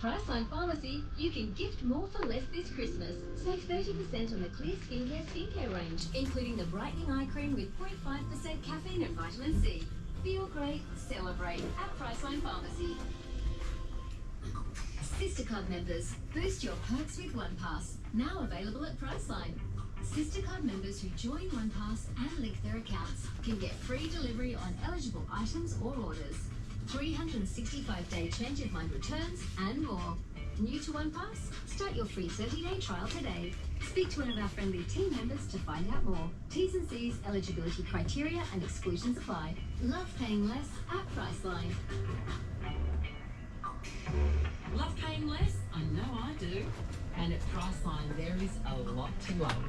Priceline Pharmacy, you can gift more for less this Christmas. Save 30% on the Clear skincare range, including the brightening eye cream with 0.5% caffeine and vitamin C. Feel great, celebrate at Priceline Pharmacy. Sister Club members, boost your perks with OnePass. Now available at Priceline. Sister Club members who join OnePass and link their accounts can get free delivery on eligible items or orders, 365-day change of mind returns, and more. New to OnePass? Start your free 30-day trial today. Speak to one of our friendly team members to find out more. T's and C's, eligibility criteria and exclusions apply. Love paying less at Priceline. Love paying less? I know I do. And at Priceline, there is a lot to love.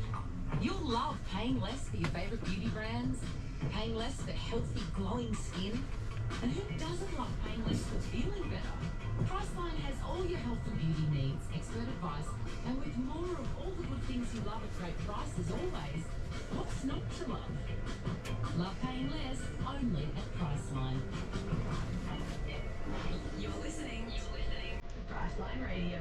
You'll love paying less for your favourite beauty brands, paying less for healthy, glowing skin. And who doesn't love paying less for feeling better? Priceline has all your health and beauty needs, expert advice, and with more of all the good things you love at great prices always, what's not to love? Love paying less, only at Priceline. You're listening to Priceline Radio.